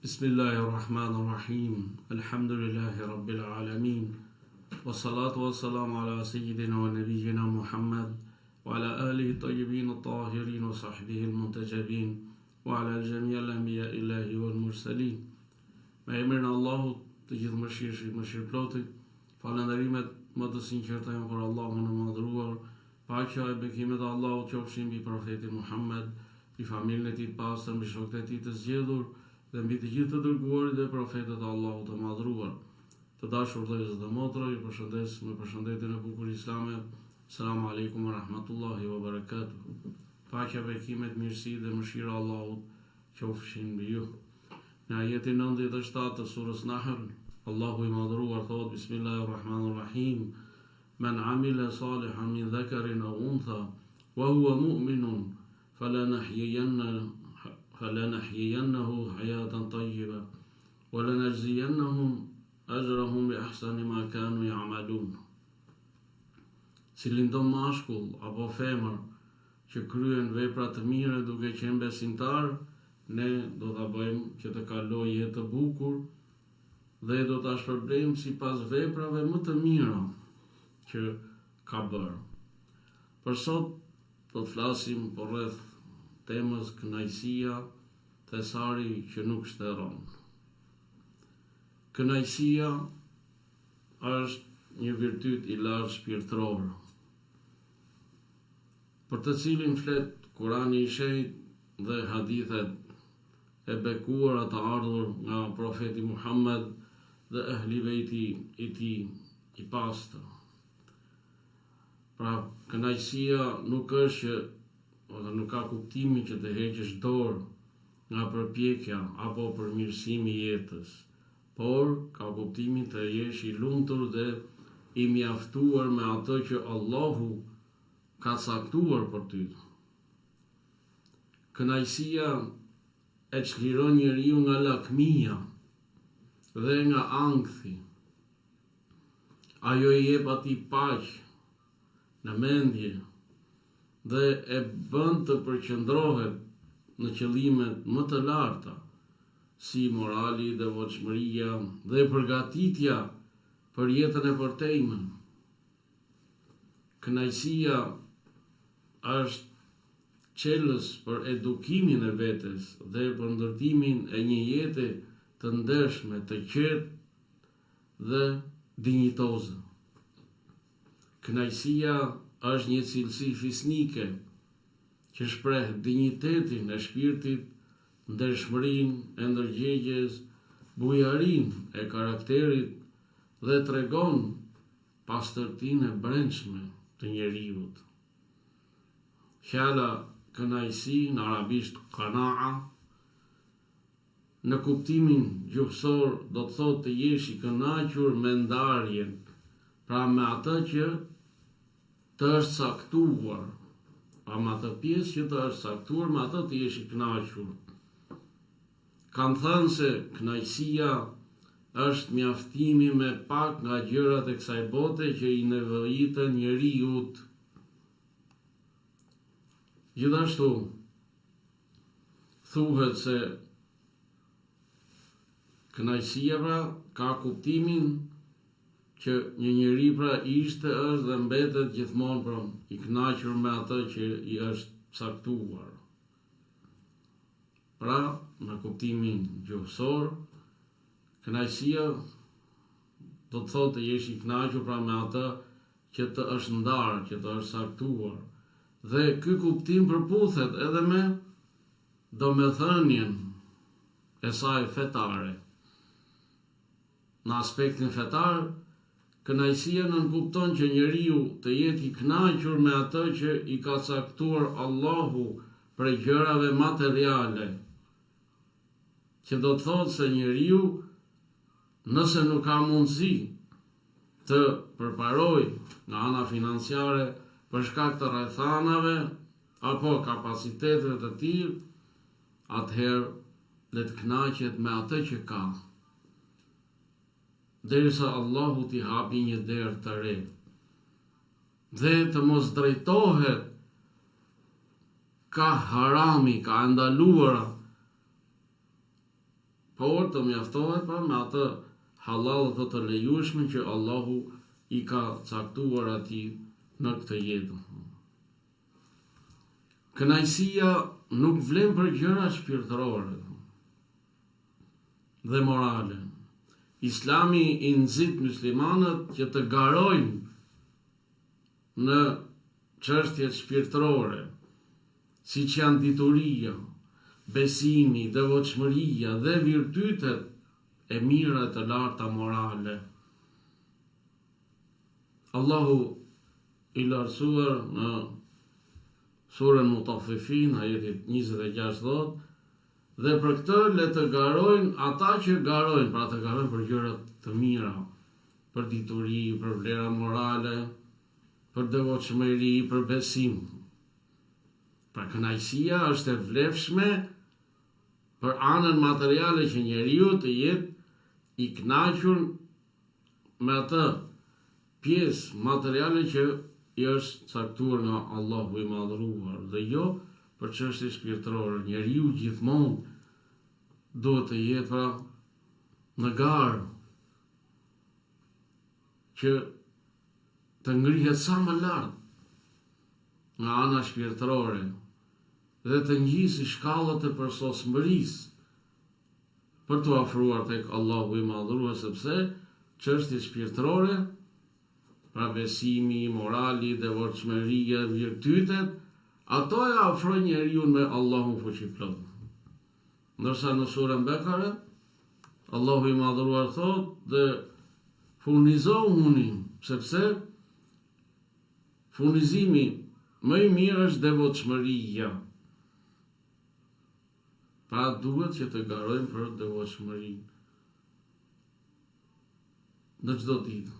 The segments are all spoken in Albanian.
Bismillahirrahmanirrahim. Alhamdulillahi rabbil alamin. Wassalatu wassalamu ala sayyidina wa nabiyyina Muhammad wa ala alihi tayyibin at-tahirin wa sahbihi al-muntajabin wa ala al-jami' al-anbiya illahi wal mursalin. Me emrin e Allahut, të gjithë mëshirshit, mëshirëplotit, falënderimet më të sinqerta janë për Allahun e madhruar, paqja e bekimet e Allahut qofshin mbi profetin Muhammed, mbi familjen e tij të pastër, mbi shokët e tij të zgjedhur dhe mbi të gjithë të dërguarit dhe profetët e Allahut të madhruar. Të dashur vëllezër dhe motra, ju përshëndes me përshëndetjen e bukur islame. Selamu alaikum wa rahmatullahi wa barakatuh. Paqja, bekimet, mirësia dhe mëshira e Allahut qofshin mbi ju. Në ajetin 97 të surës Nahl, Allahu i madhruar thot: Bismillahirrahmanirrahim. Man amila salihan min dhakarin aw untha wa huwa mu'minun فلنحيينه حياة طيبة ولنجزينهم أجرهم بأحسن ما كانوا يعملون. Cilin do mashkull apo femër që kryen vepra të mira duke qenë besimtar, ne do ta bëjmë që të kalojë jetë të bukur dhe do ta shpërblejmë sipas veprave më të mira që ka bërë. Për sot do të flasim për rreth temës kënaqësia, thesari që nuk shtërron. Kënaqësia është një virtyt i lartë shpirtëror, për të cilin flet Kurani i shenjtë dhe hadithet e bekuara të ardhur nga profeti Muhammed dhe ehli bejti i tij i pastër. Pra, kënaqësia nuk është ose nuk ka kuptimin që të heqësh dorë nga përpjekja apo përmirësimi i jetës, por ka kuptimin të jesh i lumtur dhe i mjaftuar me atë që Allahu ka caktuar për ty. Kënaqësia e çliron njeriu nga lakmia dhe nga ankthi. Ajo i jep atij paqe në mendje dhe e bën të përqendrohet në qëllimet më të larta, si morali, devotshmëria dhe përgatitja për jetën e përtejmen. Kënaqësia është çelës për edukimin e vetes dhe për ndërtimin e një jete të ndershme, të qetë dhe dinjitoze. Kënaqësia është një cilësi fisnike që shpreh dinjitetin e shpirtit, ndershmërinë e ndërgjegjes, bujarinë e karakterit dhe tregon pastërtinë e brendshme të njeriut. Fjala kënaqësi në arabisht qana'a në kuptimin gjuhësor do të thotë të jesh i kënaqur me ndarjen, pra me atë që të është saktuar, pa me atë pjesë që të është saktuar, me atë të jesh i kënaqur. Kanë thënë se kënaqësia është mjaftimi me pak nga gjërat e kësaj bote që i nevojiten njeriut. Gjithashtu, thuhet se kënaqësia pra ka kuptimin që një njeri pra ishte, është dhe mbetet gjithmonë pra i kënaqur me atë që i është caktuar. Pra, në kuptimin gjuhësor, kënaqësia do të thotë të jesh i kënaqur pra me atë që të është ndarë, që të është caktuar. Dhe ky kuptim përputhet edhe me domethënien e saj fetare. Në aspektin fetar, kënaqësia nënkupton që njeriu të jetë i kënaqur me atë që i ka caktuar Allahu për gjërave materiale, që do të thotë se njeriu, nëse nuk ka mundësi të përparoj nga ana financiare për shkak të rrethanave apo kapacitetet të tij, atëherë le të kënaqet me atë që ka, derisa Allahu t'i hapi një derë të re dhe të mos drejtohet ka harami, ka ndaluara por të mjaftohet pra me atë halal dhe të lejueshme që Allahu i ka caktuar atij në këtë jetë. Kënaqësia nuk vlen për gjëra shpirtërore dhe morale. Islami i nxit muslimanët që të garojnë në çështjet shpirtërore, siç janë dituria, besimi, devotshmëria dhe virtytet e mira të larta morale. Allahu i lartësuar në surën Mutaffifin, ajeti 26 thotë, dhe për këtë le të garojnë ata që garojnë, pra të garojnë për gjërat të mira, për dituri, për vlera morale, për devotshmëri, për besim. Pra kënaqësia është e vlefshme për anën materiale që njeriu të jetë i kënaqur me atë pjesë materiale që i është caktuar nga Allahu i madhëruar, dhe jo për çështje shpirtërore. Njeriu gjithmonë duhet të jetë pra në garë që të ngrihet sa më lart nga ana shpirtërore dhe të ngjisë shkallët e përsosmërisë për të afruar tek Allahu i madhëruar, sepse çështjet shpirtërore, pra besimi, morali, devotshmëria, virtytet, ato e afrojnë njeriu me Allahun fuqiplot. Ndërsa në surën Bekare, Allahu i madhëruar thotë dhe furnizohuni, sepse furnizimi më i mirë është devotshmëria. Pra duhet që të garojmë për devotshmërinë në çdo ditë.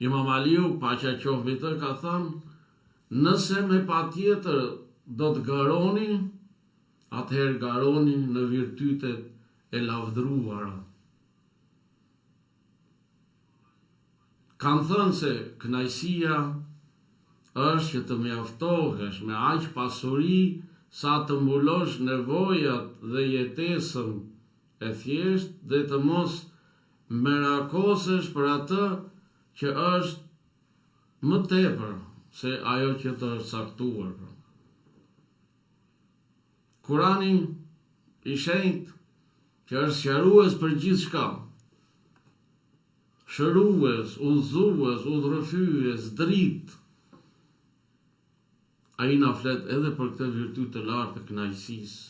Imam Aliu, paqja qoftë mbi të, ka thënë, nëse me patjetër do të garoni, atëherë garoni në virtytet e lavdëruara. Kanë thënë se kënaqësia është që të mjaftohesh me aq pasuri sa të mbulosh nevojat dhe jetesën e thjesht dhe të mos merakosesh për atë që është më tepër se ajo që të është caktuar. Kurani i shenjtë, që është sqarues për gjithçka, shërues, udhëzues, udhërrëfyes, dritë, ai na flet edhe për këtë virtyt të lartë të kënaqësisë.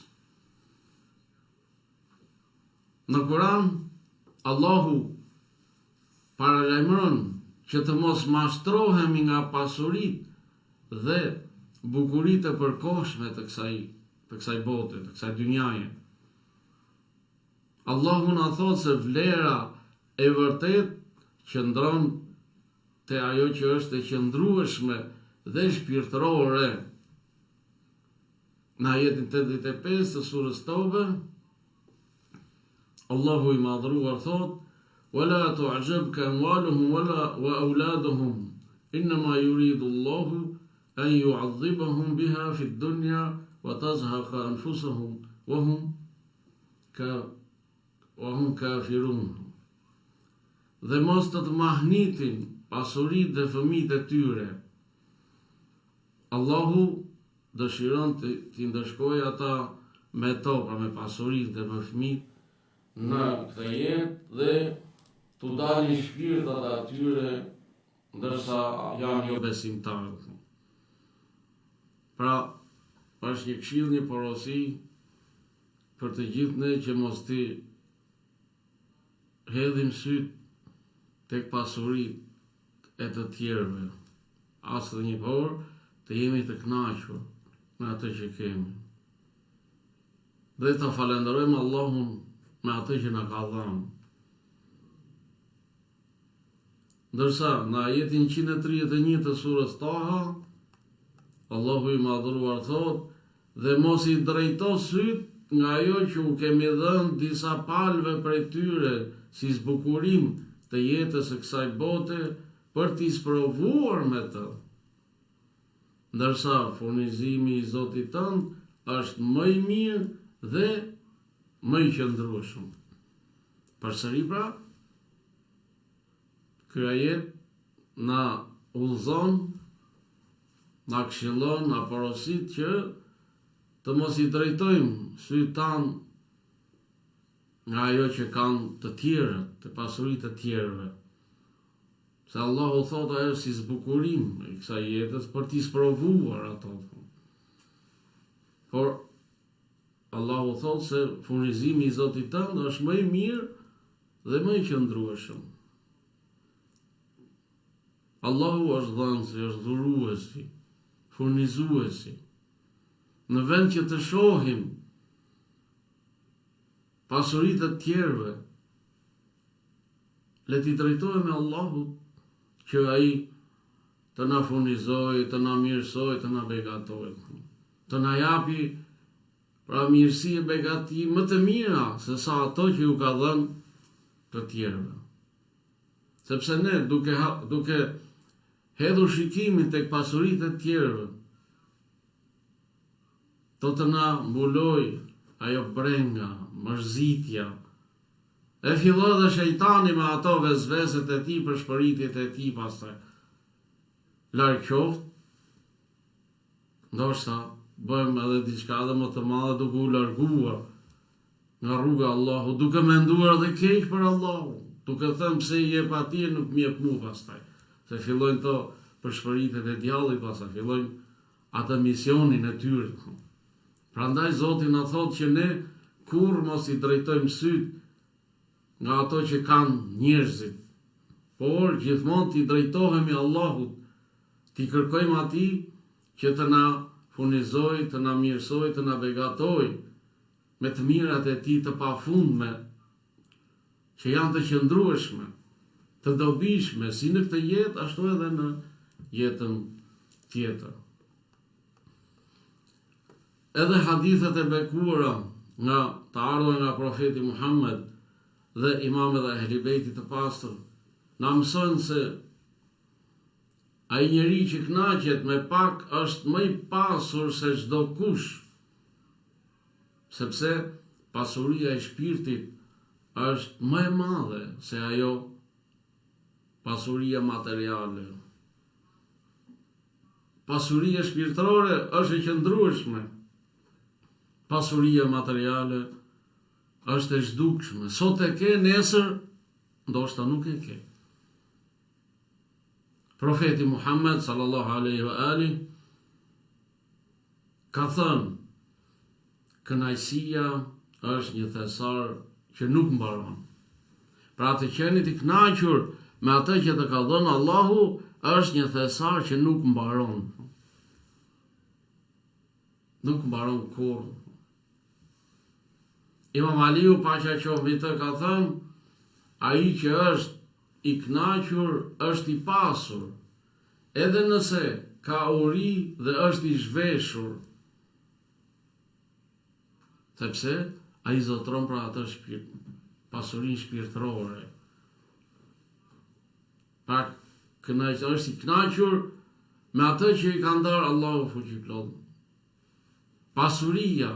Në Kur'an, Allahu paralajmëron që të mos mashtrohemi nga pasuritë dhe bukuritë e përkohshme të kësaj bote, të kësaj dynjaje. Allahu na thotë se vlera e vërtet qëndron te ajo që është e qëndrueshme dhe shpirtërore. Në ajetin 85 të surës Tobe, Allahu i madhëruar thotë: ولا تعجبك أموالهم وأولادهم إنما يريد الله أن يعذبهم بها في الدنيا وتزهق أنفسهم وهم كافرون. Dhe mos të të mahnitin pasuritë dhe fëmijët e tyre. Allahu dëshiron t'i ndëshkojë ata me topa, me pasuritë dhe me fëmijët në këtë jetë dhe t'u dalin shpirtat atyre ndërsa janë jo besimtarë. Pra, është një këshill, një porosi për të gjithë ne që mos t'i hedhim syt tek pasuritë e të tjerëve, as dhe një por të jemi të kënaqur me atë që kemi. Dhe të falenderojmë Allahun me atë që na ka dhënë. Ndërsa në ajetin 131 të surës Taha, Allahu i madhëruar thotë: dhe mos i drejto syt nga ajo që u kemi dhënë disa palëve prej tyre si zbukurim të jetës së kësaj bote për t'i sprovuar me të. Ndërsa furnizimi i Zotit tënd është më i mirë dhe më i qëndrueshëm. Përsëri pra, ky ajet na udhëzon, na këshillon, na porosit që të mos i drejtojmë sytë tanë nga ajo që kanë të tjerët, të pasuritë të tjerëve. Se Allahu thot ajo si zbukurim i kësaj jetës për t'i sprovuar ato. Por Allahu thot se furnizimi i Zotit tënd është më i mirë dhe më i qëndrueshëm. Allahu është dhënësi, është dhuruesi, furnizuesi. Në vend që të shohim pasuritë të tjerëve, le t'i drejtojmë Allahut që ai të na furnizojë, të na mirësojë, të na begatojë, të na japi pra mirësi e begati më të mira se sa ato që ju ka dhënë të tjerëve. Sepse ne duke hedhur shikimin tek pasuritë e tjerëve, do të na mbuloj ajo brenga, mërzitja. E fillon dhe shejtani me ato vezveset e tij, për shpëritjet e tij pastaj. Larg qoftë, ndoshta bëjmë edhe diçka edhe më të madhe duke u larguar nga rruga e Allahut, duke menduar edhe keq për Allahun, duke thënë pse i jep atij nuk më jep mua pastaj. Se fillojnë to përshpëritjet e djallit, pastaj fillojnë atë misionin e tyre. Prandaj Zoti na thotë që ne kurrë mos i drejtojmë syt nga ato që kanë njerëzit, por gjithmonë t'i drejtohemi Allahut, t'i kërkojmë atij që të na furnizoj, të na mirësoj, të na begatoj me të mirat e tij të pafundme, që janë të qëndrueshme, të dobishme, si në këtë jetë, ashtu edhe në jetën tjetër. Edhe hadithet e bekuara nga të ardhura nga profeti Muhammed dhe imamët e Ehli Bejtit të pastër na mësojnë se ai njeri që kënaqet me pak është më i pasur se çdo kush, sepse pasuria e shpirtit është më e madhe se ajo pasuria materiale. Pasuria shpirtërore është e qëndrueshme. Pasuria materiale është e zhdukshme. Sot e ke, nesër ndoshta nuk e ke. Profeti Muhammed sallallahu alaihi wa alihi ka thënë, kënaqësia është një thesar që nuk mbaron. Pra të qeni të kënaqur me atë që të ka dhënë Allahu është një thesar që nuk mbaron. Nuk mbaron kurrë. Imam Aliu, paqja qoftë mbi të, ka thënë, ai që është i kënaqur është i pasur, edhe nëse ka uri dhe është i zhveshur, sepse ai zotron pra atë pasurinë shpirtërore. Pra është i kënaqur me atë që i ka ndarë Allahu fuqiplot. Pasuria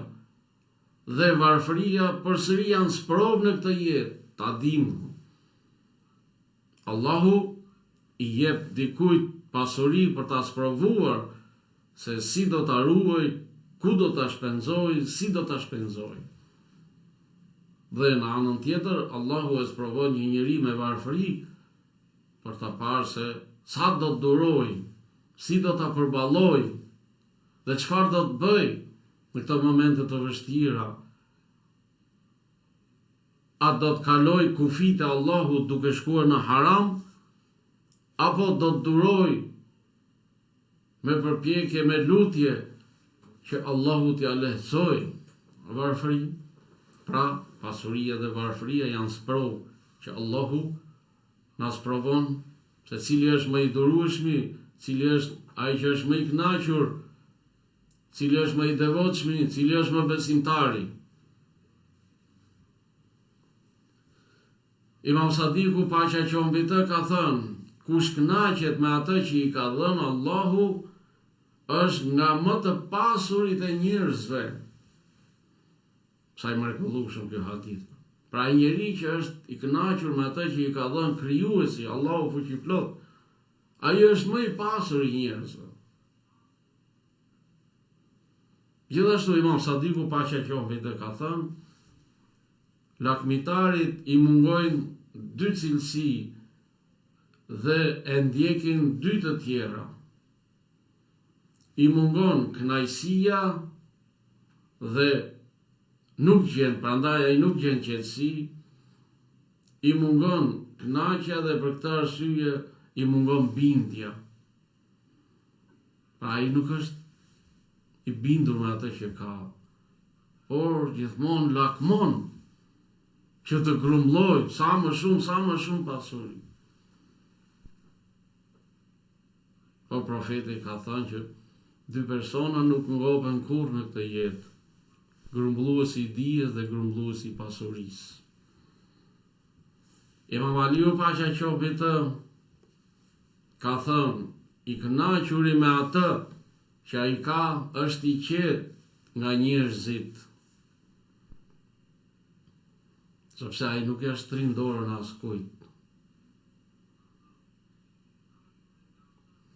dhe varfëria përsëri janë sprovë në këtë jetë, ta dimë. Allahu i jep dikujt pasuri për ta sprovuar se si do ta ruaj, ku do ta shpenzoj, si do ta shpenzoj. Dhe në anën tjetër, Allahu e sprovon një njeri me varfëri për ta parë se sa do të duroj, si do ta përballoj dhe çfarë do të bëj në këto momente të vështira. A do të kaloj kufit e Allahut duke shkuar në haram, apo do të duroj me përpjekje, me lutje që Allahu t'ia lehtësoj varfërinë. Pra, pasuria dhe varfëria janë sprovë që Allahu na sprovon se cili është më i durueshmi, cili është ai që është më i kënaqur, cili është më i devotshmi, cili është më besimtari. Imam Sadiku, paqja qoftë mbi të, ka thënë, kush kënaqet me atë që i ka dhënë Allahu, është nga më të pasurit e njerëzve. Sa i mrekullueshëm ky hadith. Pra ai njeri që është i kënaqur me atë që i ka dhënë krijuesi, Allahu fuqiplot, ai është më i pasur i njerëzve. Gjithashtu Imam Sadiku paqja qoftë mbi të ka thënë, lakmitarit i mungojnë dy cilësi dhe e ndjekin dy të tjera. I mungon kënaqësia dhe nuk gjen, prandaj ai nuk gjen qetësi, i mungon kënaqja dhe për këtë arsye i mungon bindja. Pra ai nuk është i bindur me atë që ka, por gjithmonë lakmon që të grumbulloj sa më shumë pasuri. Po profeti ka thënë që dy persona nuk ngopen kurrë në këtë jetë, grumbulluesi i dijes dhe grumbulluesi i pasurisë. Imam Aliu paqja qoftë mbi të ka thënë, i kënaquri me atë që ai ka është i qetë nga njerëzit, sepse ai nuk ja shtrin dorën askujt.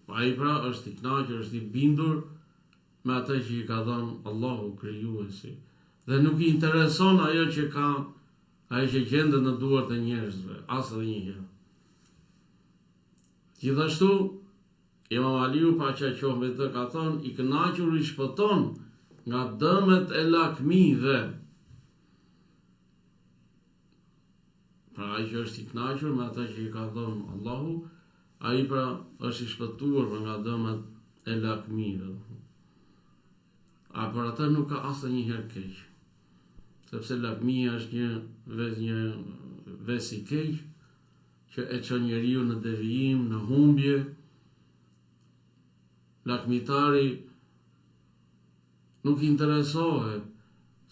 Ai pra është i kënaqur, është i bindur me atë që i ka dhënë Allahu krijuesi dhe nuk i intereson ajo që ka, ajo që gjendet në duart e njerëzve, as edhe një herë. Gjithashtu Imam Aliu paqja qoftë mbi të ka thënë, i kënaqur i shpëton nga dëmet e lakmive. Pra ai që është i kënaqur me atë që i ka dhënë Allahu, ai pra është i shpëtuar nga dëmet e lakmive. A për atë nuk ka asnjëherë keq, sepse lakmia është një ves i keq që e çon njeriu në devijim, në humbje. Lakmitari nuk interesohet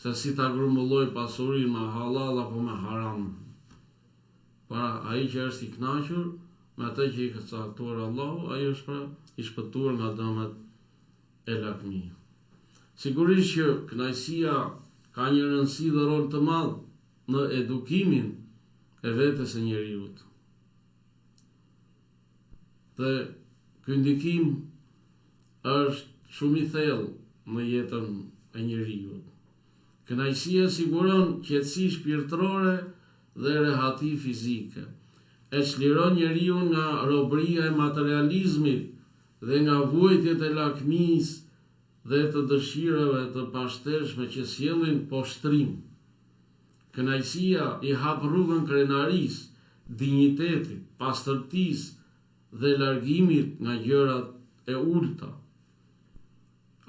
se si ta grumbulloj pasurinë me halal apo me haram. Pra ai që është i kënaqur me atë që i ka caktuar Allahu, ai është pra i shpëtuar nga dëmet e lakmisë. Sigurisht që kënaqësia ka një rëndësi dhe rol të madh në edukimin e vetes së njeriut. Dhe ky ndikim është shumë i thellë në jetën e njeriut. Kënaqësia siguron qetësi shpirtërore dhe rehati fizike. E çliron njeriu nga robëria e materializmit dhe nga vuajtjet e lakmisë dhe të dëshirave të pashtërshme që sjellin poshtrim. Kënaqësia i hap rrugën krenarisë, dinjitetit, pastërtisë dhe largimit nga gjërat e ulta.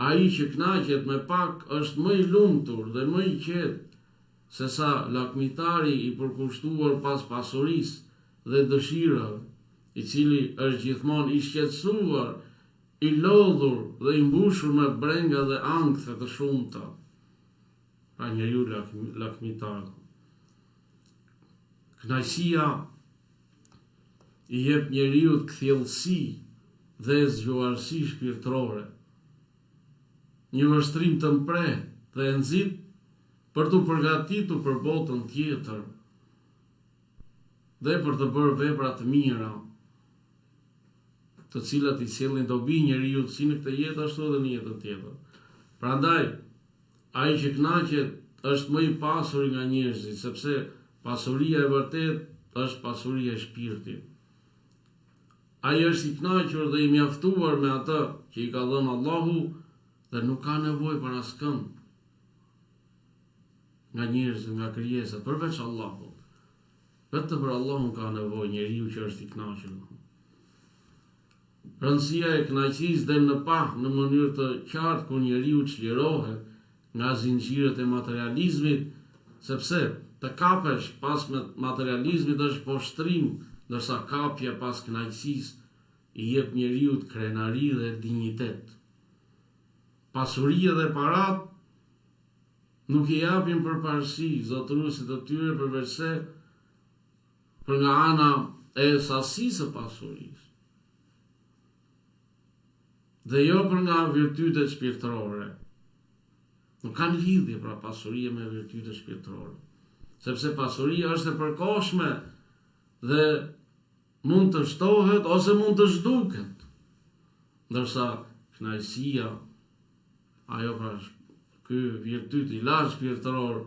Ai që kënaqet me pak është më i lumtur dhe më i qetë se sa lakmitari i përkushtuar pas pasurisë dhe dëshirave, i cili është gjithmonë i shqetësuar, i lodhur dhe i mbushur me brenga dhe ankthë të shumta. Pra njeriu lakmitar. Kënaqësia i jep njeriu kthjellësi dhe zgjuarësi shpirtërore. Një vështrim të mprehtë dhe e nxit për të përgatitur për botën tjetër dhe për të bërë vepra të mira, të cilat i sjellin dobi njeriu si në këtë jetë ashtu edhe në jetën tjetër. Prandaj, ai që kënaqet është më i pasur nga njerëzit, sepse pasuria e vërtet është pasuria e shpirtit. Ai është i kënaqur dhe i mjaftuar me atë që i ka dhënë Allahu dhe nuk ka nevojë për askënd nga njerëzit, nga krijesat, përveç Allahut. Vetëm për Allahun ka nevojë njeriu që është i kënaqur. Rëndësia e kënaqësisë del në pah në mënyrë të qartë kur njeriu çlirohet nga zinxhirët e materializmit, sepse të kapesh pas materializmit është poshtrim, ndërsa kapja pas kënaqësisë i jep njeriu krenari dhe dinjitet. Pasuria dhe parat nuk i japin përparësi zotëruesit të tyre përveçse për nga ana e sasisë së pasurisë, dhe jo për nga virtytet shpirtërore. Nuk kanë lidhje pra pasuria me virtyte shpirtërore. Sepse pasuria është e përkohshme dhe mund të shtohet ose mund të zhduket. Ndërsa kënaqësia, ajo pra ky virtyt i lartë shpirtëror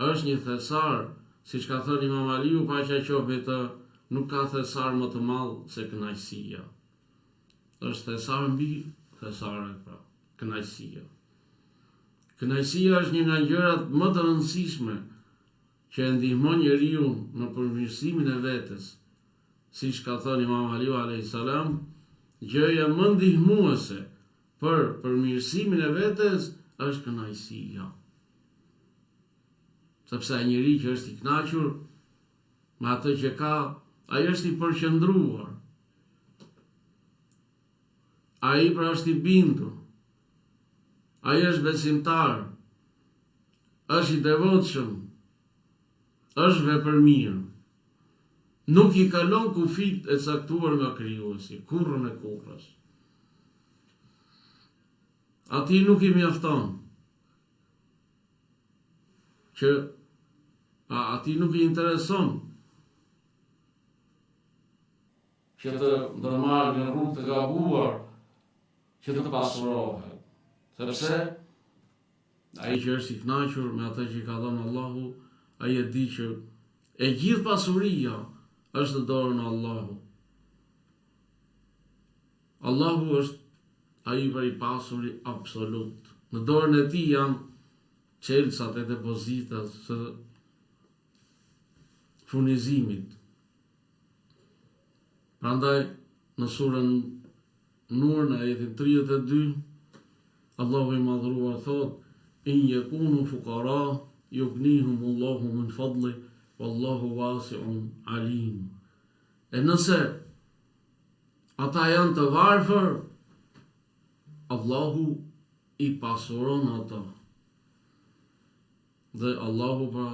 është një thesar, siç ka thënë Imam Aliu, paqja qoftë me të, nuk ka thesar më të madh se kënaqësia. Është thesar mbi thesaret pra, kënaqësia. Kënaqësia është një nga gjërat më të rëndësishme që e ndihmon njeriu në përmirësimin e vetes. Siç ka thënë Imam Aliu alayhis salam, gjëja më ndihmuese për përmirësimin e vetes është kënaqësia. Sepse ai njeri që është i kënaqur me atë që ka, ai është i përqendruar. Ai pra është i bindur. Ai është besimtar. Është i devotshëm. Është vepërmirë. Nuk i kalon kufit e caktuar nga krijuesi, kurrën e kurrës. Ati nuk i mjafton që ati nuk i intereson që të ndërmarrë në rrugë të gabuar, që të pasurohet. Sepse ai që është i kënaqur me atë që ka dhënë Allahu, ai e di që e gjithë pasuria është në dorën e Allahut. Allahu është ai i pasuri absolut. Në dorën e tij janë çelësat e depozitat së furnizimit. Prandaj në surën Nur në ajetin 32, Allahu i madhruar thot: "In yakunu fuqara yughnihumullahu min fadli wallahu wasi'un alim." E nëse ata janë të varfër, Allahu i pasuron ata. Dhe Allahu pra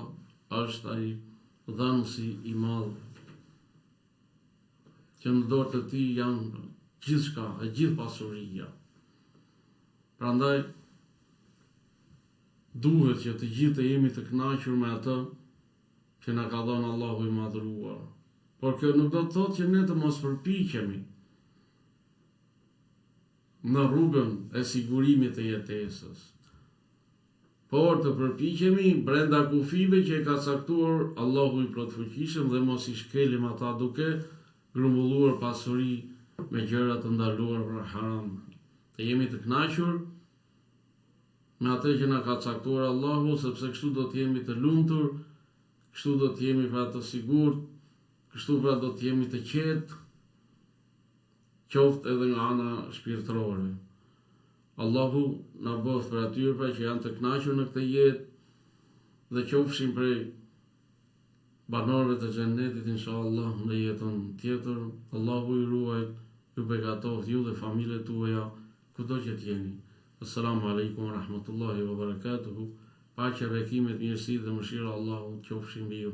është ai dhënësi i madh, që në dorë të tij janë gjithçka, e gjithë pasuria. Prandaj duhet që të gjithë të jemi të kënaqur me atë që na ka dhënë Allahu i madhruar. Por kjo nuk do të thotë që ne të mos përpiqemi në rrugën e sigurimit të jetesës, por të përpiqemi brenda kufive që e ka caktuar Allahu i plotfuqishëm dhe mos i shkelim ata duke grumbulluar pasuri me gjëra të ndaluar për haram. Të jemi të kënaqur me atë që na ka caktuar Allahu, sepse kështu do të jemi të lumtur, kështu do të jemi pra të sigurt, kështu pra do të jemi të qetë, qoftë edhe nga ana shpirtërore. Allahu na bëft për atyre pra që janë të kënaqur në këtë jetë dhe qofshin prej banorëve të xhennetit inshallah në jetën tjetër. Allahu i ruaj, ju begatoft ju dhe familjet tuaja kudo që t'jeni. Assalamu alaikum wa rahmatullahi wa barakatuhu. Paqja, bekimet, mirësi dhe mëshira Allahut qofshin mbi ju.